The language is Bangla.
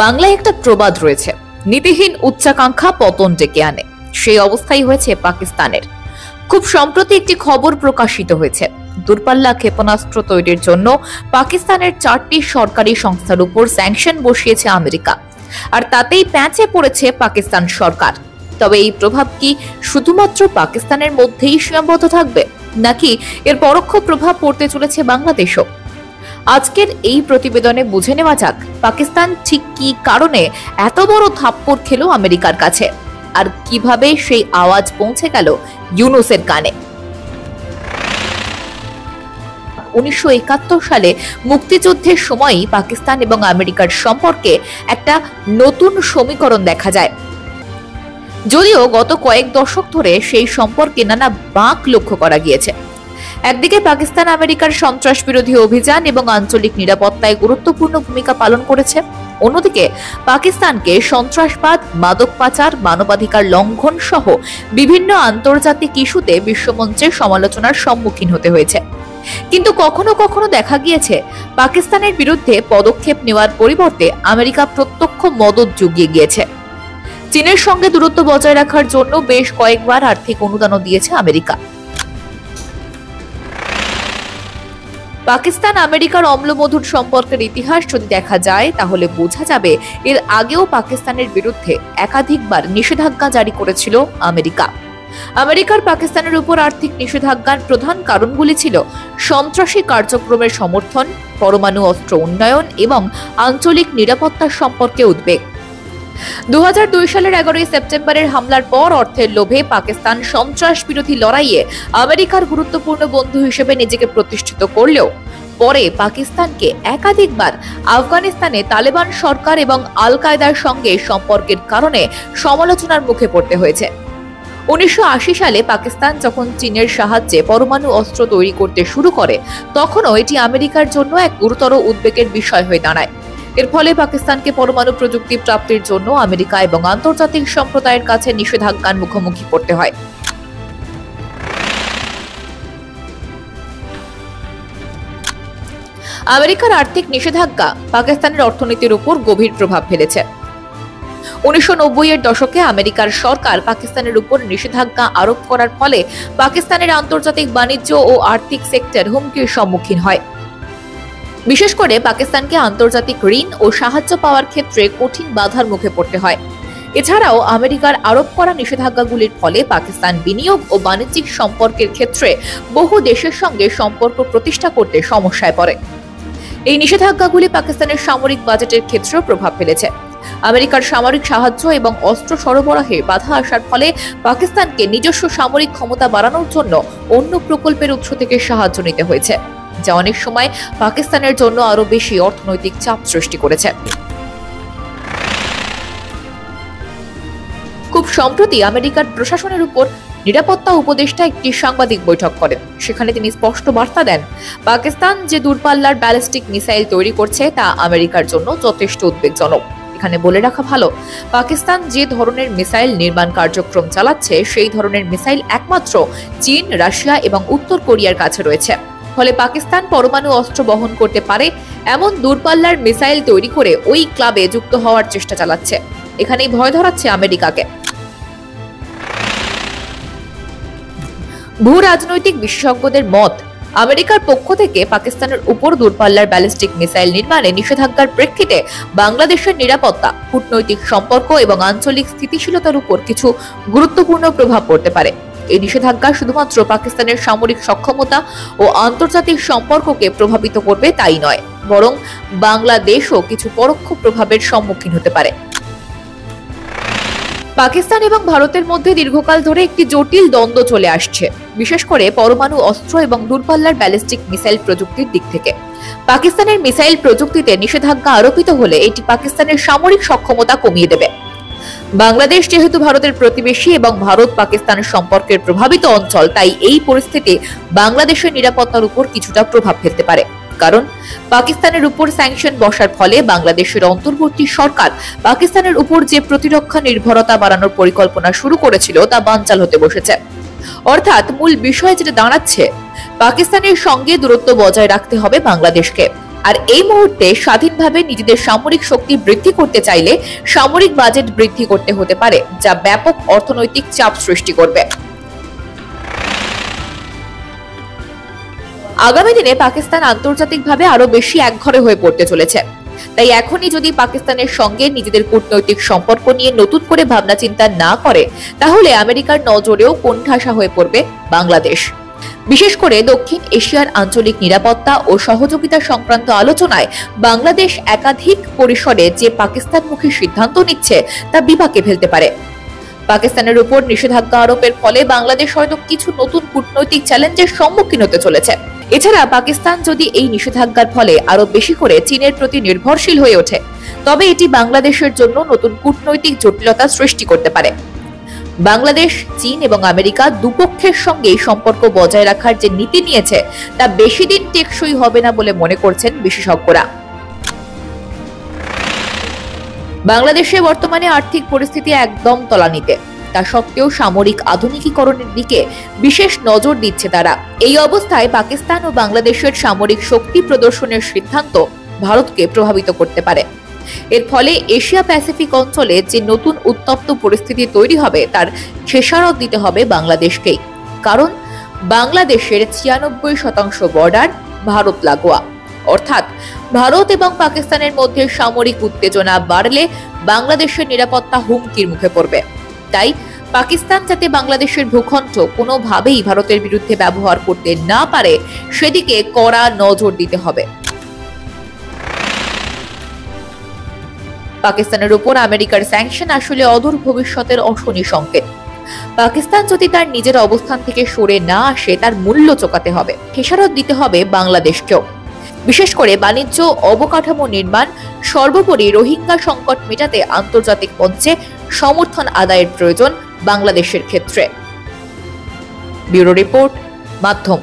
বাংলায় একটা প্রবাদ রয়েছে, নীতিহীন উচ্চাকাঙ্ক্ষা পতন ডেকে আনে। সেই অবস্থাই হয়েছে পাকিস্তানের। খুব সম্প্রতি একটি খবর প্রকাশিত হয়েছে, দূরপাল্লা ক্ষেপণাস্ত্র তৈরির জন্য পাকিস্তানের 4টি সরকারি সংস্থার উপর স্যাংশন বসিয়েছে আমেরিকা, আর তাতেই প্যাঁচে পড়েছে পাকিস্তান সরকার। তবে এই প্রভাব কি শুধুমাত্র পাকিস্তানের মধ্যেই সীমাবদ্ধ থাকবে, নাকি এর পরোক্ষ প্রভাব পড়তে চলেছে বাংলাদেশও? আজকের এই প্রতিবেদনে বুঝে নেওয়া যাক পাকিস্তান ঠিক কি কারণে এত বড় থাপ্পড় খেলো আমেরিকার কাছে, আর কিভাবে সেই আওয়াজ পৌঁছে গেল ইউনূসের কানে। 1971 সালে মুক্তিযুদ্ধের সময়ই পাকিস্তান এবং আমেরিকার সম্পর্কে একটা নতুন সমীকরণ দেখা যায়। যদিও গত কয়েক দশক ধরে সেই সম্পর্কে নানা বাঁক লক্ষ্য করা গিয়েছে। একদিকে পাকিস্তান আমেরিকার সন্ত্রাস বিরোধী অভিযান এবং আঞ্চলিক নিরাপত্তায় গুরুত্বপূর্ণ ভূমিকা পালন করেছে, অন্যদিকে পাকিস্তানকে সন্ত্রাসবাদ, মাদক পাচার, মানবাধিকার লঙ্ঘন সহ বিভিন্ন আন্তর্জাতিক ইস্যুতে বিশ্বমঞ্চে সমালোচনার সম্মুখীন হতে হয়েছে। কিন্তু কখনো কখনো দেখা গিয়েছে পাকিস্তানের বিরুদ্ধে পদক্ষেপ নেওয়ার পরিবর্তে আমেরিকা প্রত্যক্ষ মদদ জুগিয়ে গিয়েছে। চীনের সঙ্গে দূরত্ব বজায় রাখার জন্য বেশ কয়েকবার আর্থিক অনুদানও দিয়েছে আমেরিকা। পাকিস্তান আমেরিকার অম্লমধুর সম্পর্কের ইতিহাস যদি দেখা যায়, তাহলে বোঝা যাবে এর আগেও পাকিস্তানের বিরুদ্ধে একাধিকবার নিষেধাজ্ঞা জারি করেছিল আমেরিকা। আমেরিকার পাকিস্তানের উপর আর্থিক নিষেধাজ্ঞার প্রধান কারণগুলি ছিল সন্ত্রাসী কার্যক্রমের সমর্থন, পরমাণু অস্ত্র উন্নয়ন এবং আঞ্চলিক নিরাপত্তা সম্পর্কে উদ্বেগ। 2002 সালের 11 সেপ্টেম্বরের হামলার পর অর্থের লোভে পাকিস্তান সন্ত্রাস বিরোধী লড়াইয়ে আমেরিকার গুরুত্বপূর্ণ বন্ধু হিসেবে নিজেকে প্রতিষ্ঠিত করলেও পরে পাকিস্তানকে একাধিকবার আফগানিস্তানে তালেবান সরকার এবং আল কায়দার সঙ্গে সম্পর্কের কারণে সমালোচনার মুখে পড়তে হয়েছে। 1980 সালে পাকিস্তান যখন চীনের সাহায্যে পরমাণু অস্ত্র তৈরি করতে শুরু করে, তখনও এটি আমেরিকার জন্য এক গুরুতর উদ্বেগের বিষয় হয়ে দাঁড়ায়। এর ফলে পাকিস্তানকে পরমাণু প্রযুক্তি প্রাপ্তির জন্য আমেরিকা এবং আন্তর্জাতিক সম্প্রদায়ের কাছে নিষেধাজ্ঞার মুখোমুখি পড়তে হয়। আমেরিকার আর্থিক নিষেধাজ্ঞা পাকিস্তানের অর্থনীতির উপর গভীর প্রভাব ফেলেছে। 1990-এর দশকে আমেরিকার সরকার পাকিস্তানের উপর নিষেধাজ্ঞা আরোপ করার ফলে পাকিস্তানের আন্তর্জাতিক বাণিজ্য ও আর্থিক সেক্টর হুমকির সম্মুখীন হয়। বিশেষ করে পাকিস্তানকে আন্তর্জাতিক ঋণ ও সাহায্য পাওয়ার ক্ষেত্রে কঠিন বাধার মুখে পড়তে হয়। এছাড়াও আমেরিকার আরোপ করা নিষেধাজ্ঞাগুলির ফলে পাকিস্তান বিনিয়োগ ও বাণিজ্যিক সম্পর্কের ক্ষেত্রে বহু দেশের সঙ্গে সম্পর্ক প্রতিষ্ঠা করতে সমস্যায় পড়ে। এই নিষেধাজ্ঞাগুলি পাকিস্তানের সামরিক বাজেটের ক্ষেত্রেও প্রভাব ফেলেছে। আমেরিকার সামরিক সাহায্য এবং অস্ত্র সরবরাহে বাধা আসার ফলে পাকিস্তানকে নিজস্ব সামরিক ক্ষমতা বাড়ানোর জন্য অন্য প্রকল্পের উৎস থেকে সাহায্য নিতে হয়েছে, যা অনেক সময় পাকিস্তানের জন্য আরো বেশি অর্থনৈতিক চাপ সৃষ্টি করেছে। খুব সম্প্রতি আমেরিকার প্রশাসনের উপর নিরাপত্তা উপদেষ্টা একটি সাংবাদিক বৈঠক করেন। সেখানে তিনি স্পষ্ট বার্তা দেন, পাকিস্তান যে দূরপাল্লার ব্যালিস্টিক মিসাইল তৈরি করছে তা আমেরিকার জন্য যথেষ্ট উদ্বেগজনক। এখানে বলে রাখা ভালো, পাকিস্তান যে ধরনের মিসাইল নির্মাণ কার্যক্রম চালাচ্ছে, সেই ধরনের মিসাইল একমাত্র চীন, রাশিয়া এবং উত্তর কোরিয়ার কাছে রয়েছে। ফলে পাকিস্তান পরমাণু অস্ত্র বহন করতে পারে এমন দূরপাল্লার মিসাইল তৈরি করে ওই ক্লাবে যুক্ত হওয়ার চেষ্টা চালাচ্ছে। এখানেই ভয় ধরাচ্ছে আমেরিকাকে। ভূ রাজনৈতিক বিশেষজ্ঞদের মত, আমেরিকার পক্ষ থেকে পাকিস্তানের উপর দূরপাল্লার ব্যালিস্টিক মিসাইল নির্মাণে নিষেধাজ্ঞার প্রেক্ষিতে বাংলাদেশের নিরাপত্তা, কূটনৈতিক সম্পর্ক এবং আঞ্চলিক স্থিতিশীলতার উপর কিছু গুরুত্বপূর্ণ প্রভাব পড়তে পারে। এই নিষেধাজ্ঞা শুধুমাত্র পাকিস্তানের সামরিক সক্ষমতা ও আন্তর্জাতিক সম্পর্ককে প্রভাবিত করবে তাই নয়, বরং বাংলাদেশও কিছু পরোক্ষ প্রভাবের সম্মুখীন হতে পারে। পাকিস্তান এবং ভারতের মধ্যে দীর্ঘকাল ধরে একটি জটিল দ্বন্দ্ব চলে আসছে, বিশেষ করে পরমাণু অস্ত্র এবং দূরপাল্লার ব্যালিস্টিক মিসাইল প্রযুক্তির দিক থেকে। পাকিস্তানের মিসাইল প্রযুক্তিতে নিষেধাজ্ঞা আরোপিত হলে এটি পাকিস্তানের সামরিক সক্ষমতা কমিয়ে দেবে। বাংলাদেশ যেহেতু ভারতের প্রতিবেশী এবং ভারত পাকিস্তানের সম্পর্কের প্রভাবিত অঞ্চল, তাই এই পরিস্থিতি বাংলাদেশের নিরাপত্তার উপর কিছুটা প্রভাব ফেলতে পারে। কারণ পাকিস্তানের উপর স্যাংশন বসার ফলে বাংলাদেশের অন্তর্বর্তী সরকার পাকিস্তানের উপর যে প্রতিরক্ষা নির্ভরতা বাড়ানোর পরিকল্পনা শুরু করেছিল তা বানচাল হতে বসেছে। অর্থাৎ মূল বিষয় যেটা দাঁড়াচ্ছে, পাকিস্তানের সঙ্গে দূরত্ব বজায় রাখতে হবে বাংলাদেশকে। আর এই মুহূর্তে স্বাধীনভাবে নিজেদের সামরিক শক্তি বৃদ্ধি করতে চাইলে সামরিক বাজেট বৃদ্ধি করতে হতে পারে, যা ব্যাপক অর্থনৈতিক চাপ সৃষ্টি করবে। আগামী দিনে পাকিস্তান আন্তর্জাতিকভাবে আরো বেশি একঘরে হয়ে পড়তে চলেছে। তাই এখনই যদি পাকিস্তানের সঙ্গে নিজেদের কূটনৈতিক সম্পর্ক নিয়ে নতুন করে ভাবনা চিন্তা না করে, তাহলে আমেরিকার নজরেও কোণঠাসা হয়ে পড়বে বাংলাদেশ। বিশেষ করে দক্ষিণ এশিয়ার আঞ্চলিক নিরাপত্তা ও সহযোগিতা সংক্রান্ত আলোচনায় বাংলাদেশ একাধিক পরিসরে যে পাকিস্তানমুখী সিদ্ধান্ত নিচ্ছে তা বিপাকে ফেলতে পারে। পাকিস্তানের উপর নিষেধাজ্ঞা আরোপের ফলে বাংলাদেশ হয়তো কিছু নতুন কূটনৈতিক চ্যালেঞ্জের সম্মুখীন হতে চলেছে। এছাড়া পাকিস্তান যদি এই নিষেধাজ্ঞার ফলে আরো বেশি করে চীনের প্রতি নির্ভরশীল হয়ে ওঠে, তবে এটি বাংলাদেশের জন্য নতুন কূটনৈতিক জটিলতা সৃষ্টি করতে পারে। বাংলাদেশ, চীন এবং আমেরিকা দুপক্ষের সঙ্গে সম্পর্ক বজায় রাখার যে নীতি নিয়েছে তা বেশি দিন টেকসই হবে না বলে মনে করছেন বিশেষজ্ঞরা। বাংলাদেশে বর্তমানে আর্থিক পরিস্থিতি একদম তলানিতে। তা সত্ত্বেও সামরিক আধুনিকীকরণের দিকে বিশেষ নজর দিচ্ছে তারা। এই অবস্থায় পাকিস্তান ও বাংলাদেশের সামরিক শক্তি প্রদর্শনের সিদ্ধান্ত ভারতকে প্রভাবিত করতে পারে। এর ফলে এশিয়া প্যাসিফিক অঞ্চলে যে নতুন উত্তপ্ত পরিস্থিতি তৈরি হবে তার খেসারত দিতে হবে বাংলাদেশকেই। কারণ বাংলাদেশের 96% বর্ডার ভারত লাগোয়া। অর্থাৎ ভারত এবং পাকিস্তানের মধ্যে সামরিক উত্তেজনা বাড়লে বাংলাদেশের নিরাপত্তা হুমকির মুখে পড়বে। তাই পাকিস্তান যাতে বাংলাদেশের ভূখণ্ড কোনোভাবেই ভারতের বিরুদ্ধে ব্যবহার করতে না পারে, সেদিকে কড়া নজর দিতে হবে। পাকিস্তানের উপর আমেরিকার স্যাংশন আসলে অদূর ভবিষ্যতের অশনি সংকেত। পাকিস্তান যদি তার নিজের অবস্থান থেকে সরে না আসে, তার মূল্য চোকাতে হবে, খেসারত দিতে হবে বাংলাদেশকেও। বিশেষ করে বাণিজ্য, অবকাঠামো নির্মাণ, সর্বোপরি রোহিঙ্গা সংকট মেটাতে আন্তর্জাতিক মঞ্চে সমর্থন আদায়ের প্রয়োজন বাংলাদেশের ক্ষেত্রে। ব্যুরো রিপোর্ট, মাধ্যম।